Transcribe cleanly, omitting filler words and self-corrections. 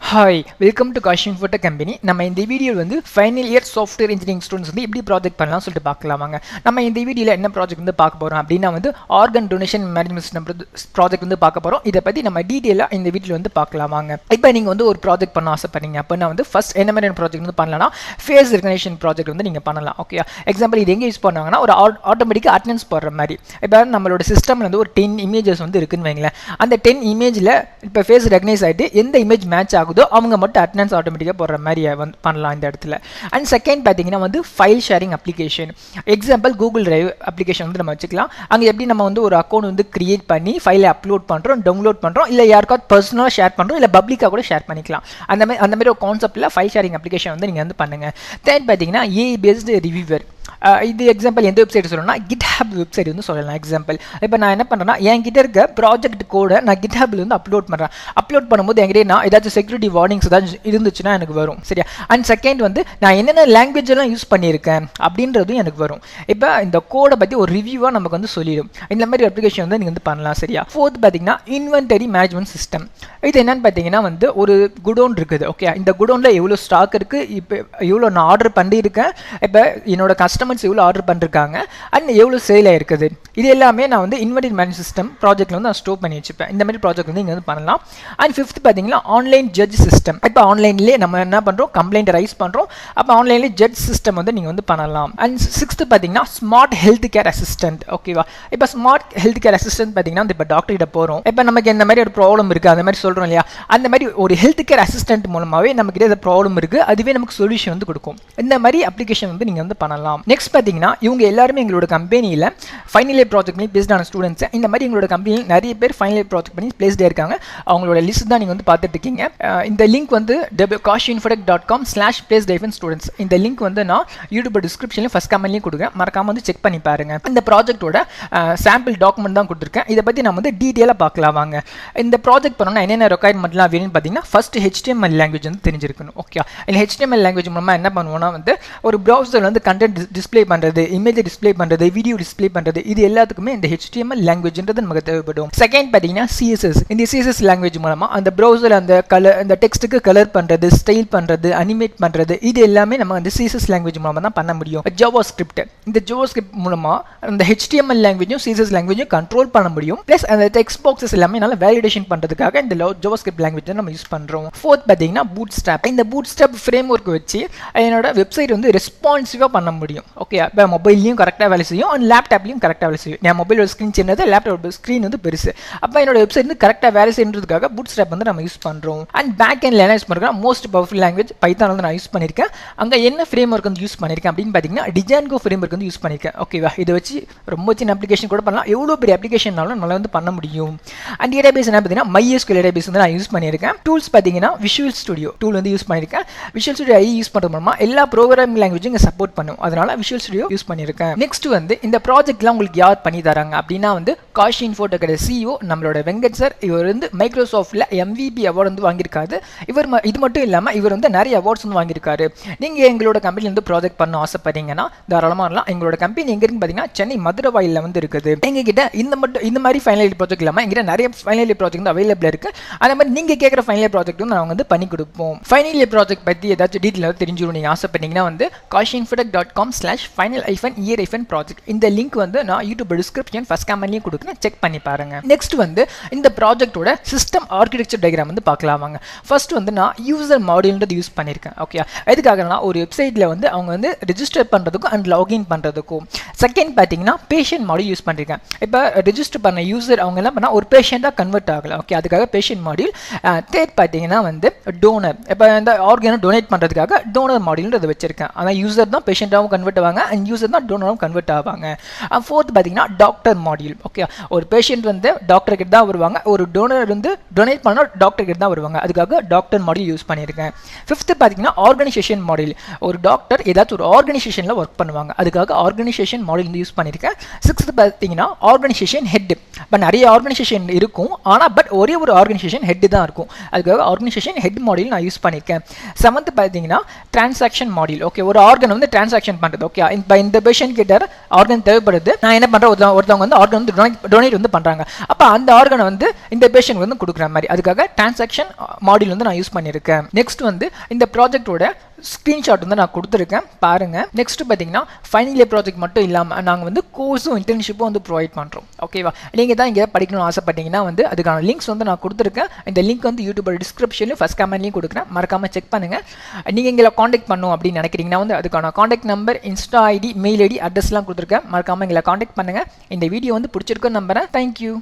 Hi, welcome to Kashin Photo Company. நம்ம இந்த வீடியோல வந்து final year software engineering students வந்து எப்படி ப்ராஜெக்ட் பண்ணலாம் சொல்லிட்டு பார்க்கலாம் வாங்க. நம்ம இந்த வீடியோல என்ன ப்ராஜெக்ட் வந்து பார்க்க போறோம் அப்படினா வந்து organ donation management system project வந்து பார்க்க போறோம். இத பத்தி நம்ம டீடைலா இந்த வீடியோல வந்து பார்க்கலாம் வாங்க. இப்போ நீங்க வந்து ஒரு ப்ராஜெக்ட் பண்ண ஆசைப்படுறீங்க அப்படினா வந்து ஃபர்ஸ்ட் என்ன மாதிரியான ப்ராஜெக்ட் வந்து பண்ணலாம்னா ஃபேஸ் ரெகக்னிஷன் ப்ராஜெக்ட் வந்து நீங்க பண்ணலாம். ஓகே. எக்ஸாம்பிள் இது எங்க யூஸ் பண்ணுவாங்கன்னா ஒரு ஆட்டோமேட்டிக்கா அட்டெண்டன்ஸ் போடுற மாதிரி. இப்போ நம்மளோட சிஸ்டம்ல வந்து ஒரு 10 இமேजेस வந்து இருக்குன்னு வைங்களேன். அந்த 10 இமேஜ்ல இப்போ ஃபேஸ் ரெகக்னைஸ் ஆயிட்டு எந்த இமேஜ் மேட்ச் ஆகுதோ அவங்க மட்டும் அட்டெண்டன்ஸ் ஆட்டோமேட்டிக்காக போடுற மாதிரி வந்து பண்ணலாம் இந்த இடத்துல. அண்ட் செகண்ட் பார்த்தீங்கன்னா வந்து file sharing application. Example Google drive application வந்து நம்ம வச்சுக்கலாம். அங்கே எப்படி நம்ம வந்து ஒரு அக்கௌண்ட் வந்து கிரியேட் பண்ணி ஃபைலை அப்லோட் பண்ணுறோம், டவுன்லோட் பண்ணுறோம், இல்லை யாருக்காவது பர்சனலாக ஷேர் பண்ணுறோம், இல்லை பப்ளிக்காக கூட ஷேர் பண்ணிக்கலாம். அந்த மாதிரி ஒரு கான்செப்ட்டில் ஃபைல் ஷேரிங் அப்ளிகேஷன் வந்து நீங்கள் வந்து பண்ணுங்கள். தேர்ட் பார்த்தீங்கன்னா ஏஐ பேஸ்டு ரிவ்யூவர். இது எக்ஸாம்பிள் எந்த வெப்சைட் சொல்லணும்னா GitHub வெப்சைட் வந்து சொல்லலாம். எக்ஸாம்பிள் இப்போ நான் என்ன பண்ணுறேன்னா என்கிட்ட இருக்க ப்ராஜெக்ட் கோடை நான் GitHubல வந்து அப்லோட் பண்ணுறேன். அப்லோட் பண்ணும்போது என்கிட்ட நான் ஏதாச்சும் செக்யூரிட்டி வார்னிங்ஸ் ஏதாச்சும் இருந்துச்சுன்னா எனக்கு வரும். சரியா? அண்ட் செகண்ட் வந்து நான் என்னென்ன லாங்குவேஜ் எல்லாம் யூஸ் பண்ணியிருக்கேன் அப்படின்றதும் எனக்கு வரும். இப்போ இந்த கோடை பற்றி ஒரு ரிவ்யூவாக நமக்கு வந்து சொல்லிடும். இந்த மாதிரி அப்ளிகேஷன் வந்து நீங்கள் வந்து பண்ணலாம். சரியா? ஃபோர்த் பார்த்தீங்கன்னா இன்வென்டரி மேனேஜ்மெண்ட் சிஸ்டம். இது என்னன்னு பார்த்தீங்கன்னா வந்து ஒரு குடோன் இருக்குது. ஓகே, இந்த குடோனில் எவ்வளோ ஸ்டாக் இருக்குது, இப்போ எவ்வளோ நான் ஆர்டர் பண்ணியிருக்கேன், இப்போ என்னோட கஸ்டமர்ஸ் எவ்வளோ ஆர்டர் பண்ணிருக்காங்க, அண்ட் எவ்வளோ சேல் ஆயிருக்குது, இது எல்லாமே நான் வந்து இன்வென்டரி மேனேஜ் சிஸ்டம் ப்ராஜெக்ட்ல வந்து நான் ஸ்டோர் பண்ணி வச்சுப்பேன். இந்த மாதிரி ப்ராஜெக்ட் வந்து நீங்கள் வந்து பண்ணலாம். அண்ட் ஃபிஃப்த் பார்த்தீங்கன்னா ஆன்லைன் ஜட்ஜ் சிஸ்டம். இப்போ ஆன்லைன்லேயே நம்ம என்ன பண்ணுறோம், கம்ப்ளைண்ட் ரைஸ் பண்ணுறோம். அப்போ ஆன்லைன்லேயே ஜட்ஜ் சிஸ்டம் வந்து நீங்கள் வந்து பண்ணலாம். அண்ட் சிக்ஸ்த் பார்த்தீங்கன்னா ஸ்மார்ட் ஹெல்த் கேர் அசிஸ்டன்ட். ஓகேவா? இப்போ ஸ்மார்ட் ஹெல்த் கேர் அசிஸ்டன்ட் பார்த்தீங்கன்னா இப்போ டாக்டர் கிட்ட போகிறோம், இப்போ நமக்கு இந்த மாதிரி ஒரு ப்ராப்ளம் இருக்குது அந்த மாதிரி சொல்கிறோம் இல்லையா, அந்த மாதிரி ஒரு ஹெல்த் கேர் அசிஸ்டன்ட் மூலமாகவே நமக்கு இந்த ப்ராப்ளம் இருக்குது, அதுவே நமக்கு சொல்யூஷன் வந்து கொடுக்கும். இந்த மாதிரி அப்ளிகேஷன் வந்து நீங்கள் வந்து பண்ணலாம். நெக்ஸ்ட் பார்த்தீங்கன்னா இவங்க எல்லாருமே எங்களோட கம்பெனியில் ஃபைனல் இயர் ப்ராஜெக்ட் பண்ணி பிளேஸ்ட் ஆன ஸ்டூடெண்ட்ஸ். இந்த மாதிரி எங்களோட கம்பெனியில் நிறைய பேர் ஃபைனல் இயர் ப்ராஜெக்ட் பண்ணி பிளேஸ்டாக இருக்காங்க. அவங்களோட லிஸ்ட் தான் நீங்கள் வந்து பார்த்துட்டு இருக்கீங்க. இந்த லிங்க் வந்து kashinfotech.com/placed-students. இந்த லிங்க் வந்து நான் யூடியூப் டிஸ்கிரிப்ஷனில் ஃபர்ஸ்ட் கமெண்ட்லையும் கொடுக்குறேன், மறக்காம வந்து செக் பண்ணி பாருங்க. இந்த ப்ராஜெக்ட்டோட சாம்பிள் டாக்குமெண்ட் தான் கொடுத்துருக்கேன். இதை பற்றி நம்ம வந்து டீட்டெயிலாக பார்க்கலாம் வாங்க. இந்த ப்ராஜெக்ட் பண்ணோம்னா என்னென்ன ரெக்குயர்மெண்ட்லாம் வேணும்னு பார்த்தீங்கன்னா ஃபர்ஸ்ட் HTML லாங்குவேஜ் வந்து தெரிஞ்சிருக்கணும். ஓகே, இந்த HTML லாங்குவேஜ் மூலமாக என்ன பண்ணுவோம்னா வந்து ஒரு ப்ரௌசர் வந்து கண்டென்ட் டிஸ்பிளே பண்ணுறது, இமேஜ் டிஸ்பிளே பண்ணுறது, வீடியோ டிஸ்பிளே பண்ணுறது, இது எல்லாத்துக்குமே இந்த HTML லாங்குவேஜ்ன்றது நமக்கு தேவைப்படும். செகண்ட் பார்த்தீங்கன்னா CSS. இந்த CSS லாங்குவேஜ் மூலமாக அந்த ப்ரௌசர் அந்த கலர், அந்த டெக்ஸ்ட்டுக்கு கலர் பண்ணுறது, ஸ்டைல் பண்ணுறது, அனிமேட் பண்ணுறது, இது எல்லாமே நம்ம அந்த CSS லாங்குவேஜ் மூலமாக தான் பண்ண முடியும். JavaScript. இந்த JavaScript மூலமாக அந்த HTML லாங்குவேஜும் CSS லாங்குவேஜும் கண்ட்ரோல் பண்ண முடியும். ப்ளஸ் அந்த டெக்ஸ்ட் பாக்ஸஸ் எல்லாமே நல்லா வேலிடேஷன் பண்ணுறதுக்காக இந்த JavaScript லாங்குவேஜ் நம்ம யூஸ் பண்ணுறோம். ஃபோர்த் பார்த்தீங்கன்னா Bootstrap. இந்த Bootstrap ஃப்ரேம் ஒர்க் வச்சு என்னோட வெப்சைட் வந்து ரெஸ்பான்சிவாக பண்ண முடியும். ஓகே, இப்போ மொபைல்லையும் கரெக்டாக வேலை செய்யும், அண்ட் லேப்டாப்லையும் கரெக்டாக வேலை செய்யும். என் மொபைலோட ஸ்க்ரீன் சின்னது, லேப்டாப்போட ஸ்க்ரீன் வந்து பெருசு. அப்போ என்னோட வெப்சைட் வந்து கரெக்டாக வேலை செய்யறதுக்காக Bootstrap வந்து நம்ம யூஸ் பண்ணுறோம். அண்ட் பேக் எண்ட்ல என்ன யூஸ் பண்ணுறோம், மோஸ்ட் பவர்ஃபுல் லாங்குவேஜ் பைத்தான் வந்து நான் யூஸ் பண்ணியிருக்கேன். அங்கே என்ன ஃப்ரேம் ஒர்க் வந்து யூஸ் பண்ணியிருக்கேன் அப்படின்னு பார்த்தீங்கன்னா Django ஃப்ரேம் ஒர்க் வந்து யூஸ் பண்ணியிருக்கேன். ஓகேவா? இதை வச்சு ரொம்ப சின்ன அப்ளிகேஷன் கூட பண்ணலாம், எவ்வளோ பெரிய அப்ளிகேஷன்னாலும் நல்லா வந்து பண்ண முடியும். அண்ட் டேட்டாபேஸ் என்ன பார்த்தீங்கன்னா MySQL டேட்டாபேஸ் வந்து நான் யூஸ் பண்ணியிருக்கேன். டூல்ஸ் பார்த்தீங்கன்னா விஷுவல் ஸ்டுடியோ டூல் வந்து யூஸ் பண்ணியிருக்கேன். விஷுவல் ஸ்டுடியோ யூஸ் பண்ணுறது மூலமாக எல்லா ப்ரோக்ராமிங் லாங்குவேஜும் இங்கே சப்போர்ட் பண்ணும், அதனால விஷுவல் ஸ்டுடியோ யூஸ் பண்ணியிருக்கேன். நெக்ஸ்ட் வந்து இந்த ப்ராஜெக்ட்லாம் உங்களுக்கு யார் பண்ணி தராங்க அப்படின்னா வந்து காஷின் ஃபோட்டோக்கோட CEO நம்மளோட வெங்கட் சார். இவர் வந்து மைக்ரோசாஃப்ட்ல MVP அவார்டு வந்து வாங்கியிருக்காரு. இவர் இது மட்டும் இல்லாமல் இவர் வந்து நிறைய அவார்ட்ஸ் வந்து வாங்கியிருக்காரு. நீங்கள் எங்களோட கம்பெனியில் வந்து ப்ராஜெக்ட் பண்ண ஆசைப்படுறீங்கன்னா தாராளமாக இருக்கலாம். எங்களோட கம்பெனி எங்கே இருக்குன்னு பார்த்தீங்கன்னா சென்னை மதுரவாயில் வந்து இருக்குது. எங்ககிட்ட இந்த மாதிரி ஃபைனல் இயர் ப்ராஜெக்ட் இல்லாமல் எங்கிட்ட நிறைய ஃபைனல் இயர் ப்ராஜெக்ட் வந்து அவைலபிள் இருக்கு. அதே மாதிரி நீங்கள் கேட்குற ஃபைனல் இயர் ப்ராஜெக்ட் வந்து நாங்கள் வந்து பண்ணி கொடுப்போம். ஃபைனல் இயர் ப்ராஜெக்ட் பற்றி ஏதாச்சும் டீட்டெயில் தெரிஞ்சுக்கணும் நீங்கள் ஆசைப்பட்டீங்கன்னா வந்து kashinfotech.com/final-year-project இந்த லிங்க் வந்து நான் யூடியூப் டிஸ்கிரிப்ஷன் ஃபர்ஸ்ட் கமெண்ட்லையும் கொடுக்குறேன், செக் பண்ணி பாருங்க. நெக்ஸ்ட் வந்து இந்த ப்ராஜெக்ட்டோட சிஸ்டம் ஆர்கிடெக்சர் டயக்ராம் வந்து பார்க்கலாம் வாங்க. ஃபர்ஸ்ட் வந்து நான் யூசர் மாடியூல்ன்றது யூஸ் பண்ணியிருக்கேன். ஓகே, எதுக்காகனா ஒரு வெப்சைட்டில் வந்து அவங்க வந்து ரெஜிஸ்டர் பண்ணுறதுக்கும் அண்ட் லாகின் பண்ணுறதுக்கும். செகண்ட் பார்த்தீங்கன்னா பேஷண்ட் மாடியூல் யூஸ் பண்ணியிருக்கேன். இப்போ ரெஜிஸ்டர் பண்ண யூசர் அவங்க என்ன பண்ணால் ஒரு பேஷண்ட்டாக கன்வெர்ட் ஆகலாம். ஓகே, அதுக்காக பேஷண்ட் மாடியூல். தேர்ட் பார்த்தீங்கன்னா வந்து டோனர். இப்போ இந்த ஆர்கனை டொனேட் பண்ணுறதுக்காக டோனர் மாடியூல்ன்றது வச்சிருக்கேன். ஆனால் யூசர் தான் பேஷண்ட்டாகவும் கன்வெர்ட் ஆவாங்க, அண்ட் யூசர் தான் டோனராகவும் கன்வெர்ட் ஆவாங்க. ஃபோர்த் பார்த்தீங்கன்னா டாக்டர் மாடியூல். ஓகே, ஒரு பேஷண்ட் வந்து டாக்டர் கிட்ட தான் வருவாங்க, ஒரு டோனர் வந்து டொனேட் பண்ணால் டாக்டர் கிட்ட தான் வருவாங்க, அதுக்காக டாக்டர் மாடியூல் யூஸ் பண்ணியிருக்கேன். ஃபிஃப்த் பார்த்தீங்கன்னா ஆர்கனைசேஷன் மாடியூல். ஒரு டாக்டர் ஏதாச்சும் ஒரு ஆர்கனைசேஷனில் ஒர்க் பண்ணுவாங்க, அதுக்காக ஆர்கனைசேஷன் மாடியூல் வந்து யூஸ் பண்ணியிருக்கேன். 6th பார்த்தீங்கன்னா ஆர்கனைசேஷன் ஹெட். இப்போ நிறைய ஆர்கனைசேஷன் இருக்கும், ஆனால் பட் ஒரே ஒரு ஆர்கனைசேஷன் ஹெட் தான் இருக்கும். அதுக்காக ஆர்கனைசேஷன் ஹெட் மாடியூல் நான் யூஸ் பண்ணியிருக்கேன். 7th பார்த்தீங்கன்னா டிரான்சாக்ஷன் மாடியூல். ஓகே, ஒரு ஆர்கன் வந்து டிரான்சாக்ஷன் பண்ணுறது. ஓகே, இப்போ இந்த பேஷண்ட் கிட்ட ஆர்கன் தேவைப்படுது, நான் என்ன பண்ணுறேன், ஒருத்தவங்க வந்து ஆர்கன் வந்து டொனேட் வந்து பண்ணுறாங்க. அப்போ அந்த ஆர்கனை வந்து இந்த பேஷண்ட் வந்து கொடுக்குற மாதிரி, அதுக்காக டிரான்சாக்ஷன் மாடியூல் வந்து நான் யூஸ் பண்ணியிருக்கேன். நெக்ஸ்ட் வந்து இந்த ப்ராஜெக்டோட ஸ்க்ரீன்ஷாட் வந்து நான் கொடுத்துருக்கேன், பாருங்க. நெக்ஸ்ட் பார்த்தீங்கன்னா ஃபைனல் இயர் ப்ராஜெக்ட் மட்டும் இல்லாமல் நாங்கள் வந்து கோர்ஸும் இன்டர்ன்ஷிப்பும் வந்து ப்ரொவைட் பண்ணுறோம். ஓகேவா, நீங்கள் தான் இங்கே படிக்கணும்னு ஆசைப்பட்டீங்கன்னா வந்து அதுக்கான லிங்க்ஸ் வந்து நான் கொடுத்துருக்கேன். இந்த லிங்க் வந்து யூடியூபோட டிஸ்கிரிப்ஷன்லையும் ஃபஸ்ட் கமெண்ட்லையும் கொடுக்குறேன், மறக்காமல் செக் பண்ணுங்கள். நீங்கள் எங்களை காண்டாக்ட் பண்ணணும் அப்படின்னு நினைக்கிறீங்கன்னா வந்து அதுக்கான contact number, insta ID, mail ID, அட்ரஸ்லாம் கொடுத்துருக்கேன், மறக்காமல் எங்களை காண்டாக்ட் பண்ணுங்கள். இந்த வீடியோ வந்து பிடிச்சிருக்குன்னு நம்புறேன். தேங்க்யூ.